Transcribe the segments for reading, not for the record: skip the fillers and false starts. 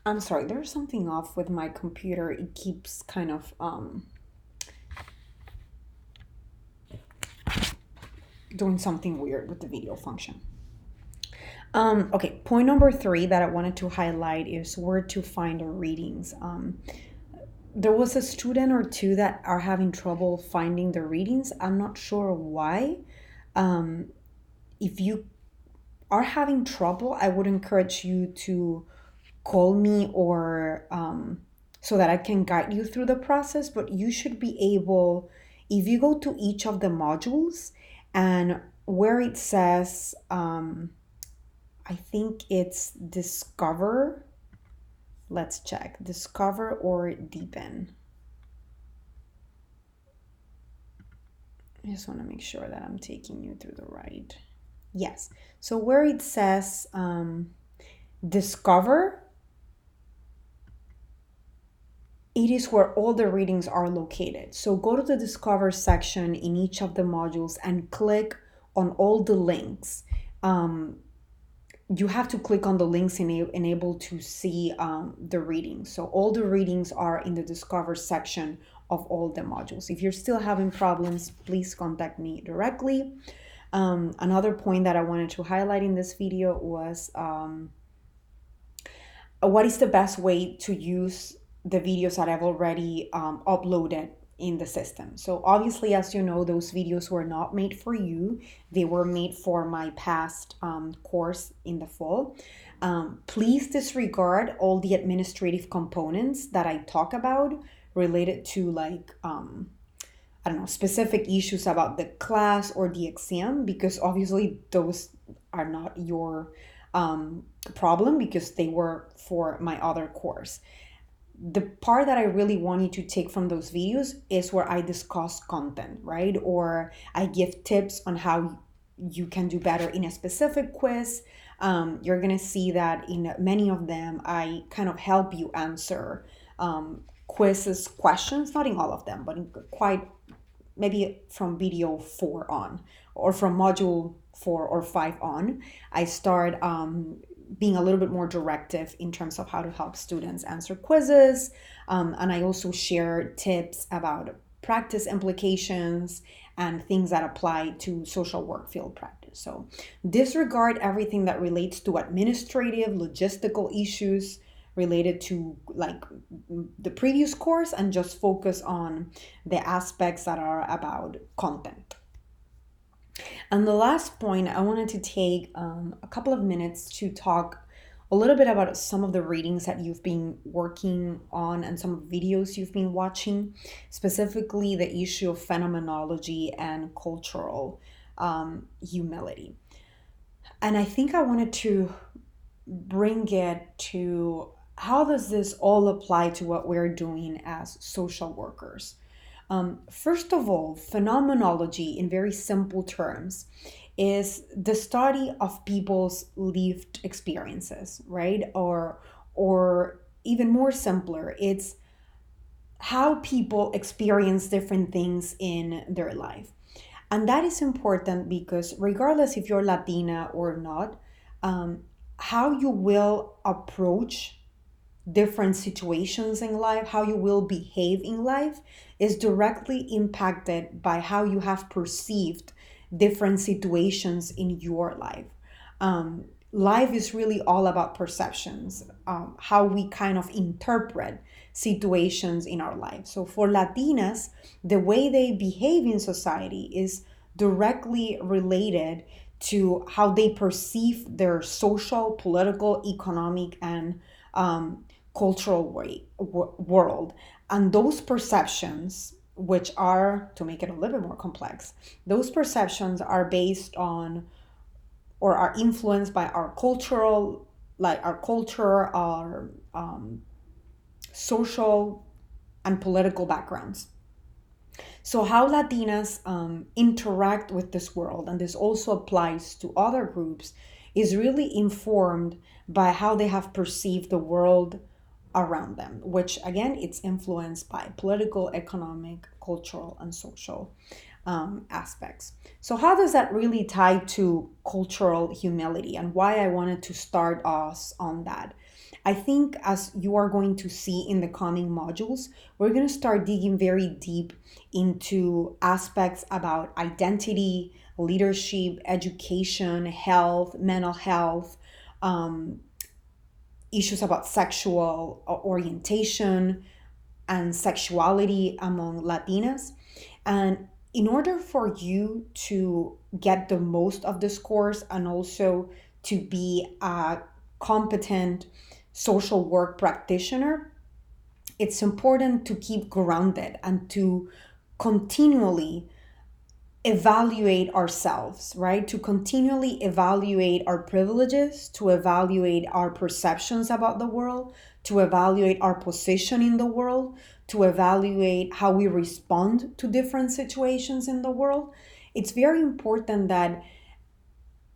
I'm sorry, there's something off with my computer. It keeps kind of doing something weird with the video function. Okay, point number three that I wanted to highlight is where to find our readings. There was a student or two that are having trouble finding the readings. I'm not sure why. Um, if you are having trouble, I would encourage you to call me or so that I can guide you through the process. But you should be able, if you go to each of the modules and where it says, I think it's discover, let's check, discover or deepen. I just want to make sure that I'm taking you through the right. Yes. So where it says discover, it is where all the readings are located. So go to the Discover section in each of the modules and click on all the links. You have to click on the links enable to see the readings. So all the readings are in the Discover section of all the modules. If you're still having problems, please contact me directly. Another point that I wanted to highlight in this video was what is the best way to use the videos that I've already uploaded in the system. So obviously, as you know, those videos were not made for you. They were made for my past course in the fall. Please disregard all the administrative components that I talk about related to like, I don't know, specific issues about the class or the exam, because obviously those are not your problem because they were for my other course. The part that I really want you to take from those videos is where I discuss content, right? Or I give tips on how you can do better in a specific quiz. You're gonna see that in many of them, I kind of help you answer quizzes questions, not in all of them, but in quite maybe from video 4 on or from module 4 or 5 on. I start being a little bit more directive in terms of how to help students answer quizzes. And I also share tips about practice implications and things that apply to social work field practice. So disregard everything that relates to administrative, logistical issues related to like the previous course and just focus on the aspects that are about content. And the last point, I wanted to take a couple of minutes to talk a little bit about some of the readings that you've been working on and some videos you've been watching, specifically the issue of phenomenology and cultural humility. And I think I wanted to bring it to how does this all apply to what we're doing as social workers? First of all, phenomenology, in very simple terms, is the study of people's lived experiences, right? Or even more simpler, it's how people experience different things in their life. And that is important because regardless if you're Latina or not, how you will approach different situations in life, how you will behave in life, is directly impacted by how you have perceived different situations in your life. Life is really all about perceptions, how we kind of interpret situations in our life. So for Latinas, the way they behave in society is directly related to how they perceive their social, political, economic, and cultural world. And those perceptions, which are, to make it a little bit more complex, those perceptions are based on or are influenced by our cultural, like our culture, our social and political backgrounds. So, how Latinas interact with this world, and this also applies to other groups, is really informed by how they have perceived the world around them, which again, it's influenced by political, economic, cultural, and social aspects. So, how does that really tie to cultural humility and why I wanted to start us on that? I think as you are going to see in the coming modules, we're going to start digging very deep into aspects about identity, leadership, education, health, mental health, um, issues about sexual orientation and sexuality among Latinas. And in order for you to get the most of this course and also to be a competent social work practitioner, it's important to keep grounded and to continually evaluate ourselves, right? To continually evaluate our privileges, to evaluate our perceptions about the world, to evaluate our position in the world, to evaluate how we respond to different situations in the world. It's very important that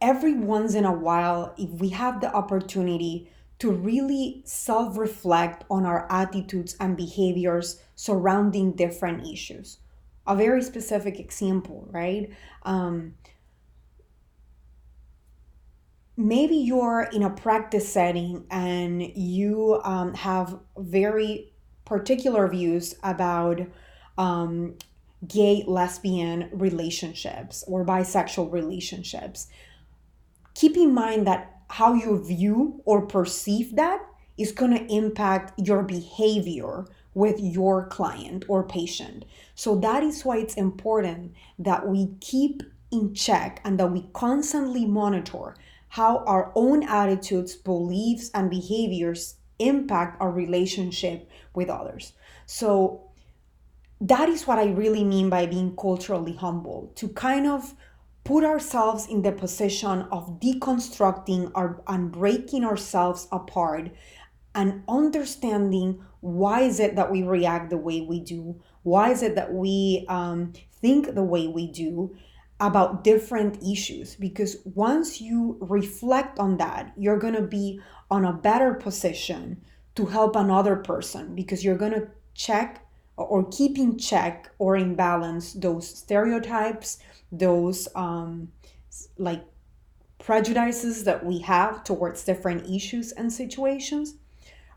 every once in a while, if we have the opportunity to really self reflect on our attitudes and behaviors surrounding different issues. A very specific example, right? Um, Maybe you're in a practice setting and you have very particular views about um, gay, lesbian relationships or bisexual relationships. Keep in mind that how you view or perceive that is going to impact your behavior with your client or patient. So that is why it's important that we keep in check and that we constantly monitor how our own attitudes, beliefs, and behaviors impact our relationship with others. So that is what I really mean by being culturally humble, to kind of put ourselves in the position of deconstructing our and breaking ourselves apart and understanding why is it that we react the way we do, why is it that we think the way we do about different issues. Because once you reflect on that, you're going to be on a better position to help another person, because you're going to check or keep in check or in balance those stereotypes, those like prejudices that we have towards different issues and situations.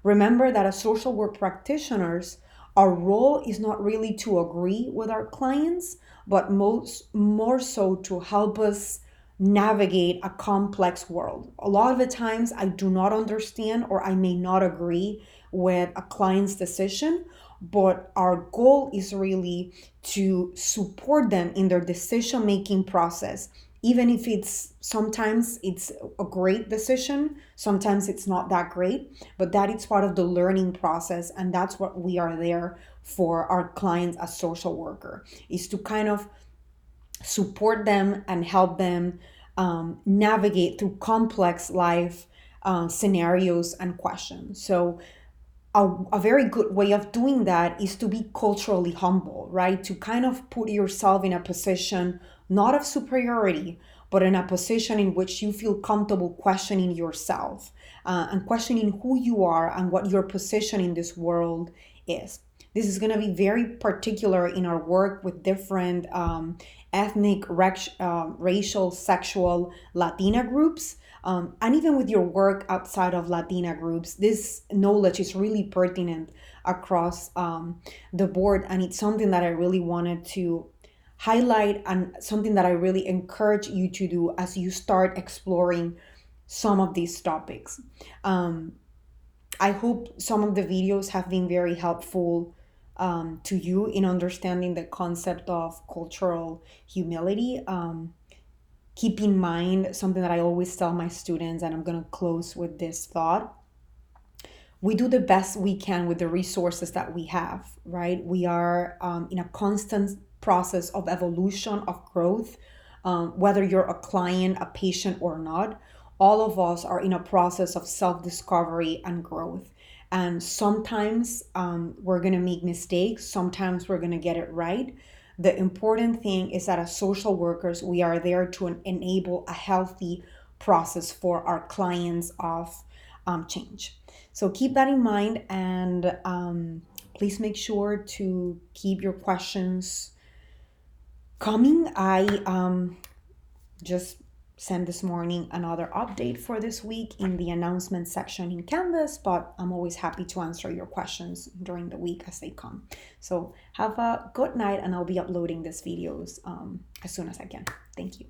Remember that as social work practitioners, our role is not really to agree with our clients, but more so to help us navigate a complex world. A lot of the times I do not understand or I may not agree with a client's decision, but our goal is really to support them in their decision making process, even if it's sometimes it's a great decision, sometimes it's not that great, but that is part of the learning process, and that's what we are there for our clients as social worker, is to kind of support them and help them navigate through complex life scenarios and questions. So a very good way of doing that is to be culturally humble, right? To kind of put yourself in a position not of superiority, but in a position in which you feel comfortable questioning yourself and questioning who you are and what your position in this world is. This is going to be very particular in our work with different ethnic, racial, sexual, Latina groups. And even with your work outside of Latina groups, this knowledge is really pertinent across the board. And it's something that I really wanted to highlight and something that I really encourage you to do as you start exploring some of these topics. Um, I hope some of the videos have been very helpful to you in understanding the concept of cultural humility. Keep in mind something that I always tell my students, and I'm going to close with this thought. We do the best we can with the resources that we have, right? We are in a constant process of evolution, of growth, whether you're a client, a patient, or not. All of us are in a process of self discovery and growth. And sometimes we're going to make mistakes, sometimes we're going to get it right. The important thing is that as social workers, we are there to enable a healthy process for our clients of change. So keep that in mind, and please make sure to keep your questions coming. I just sent this morning another update for this week in the announcement section in Canvas, but I'm always happy to answer your questions during the week as they come. So have a good night, and I'll be uploading these videos as soon as I can. Thank you.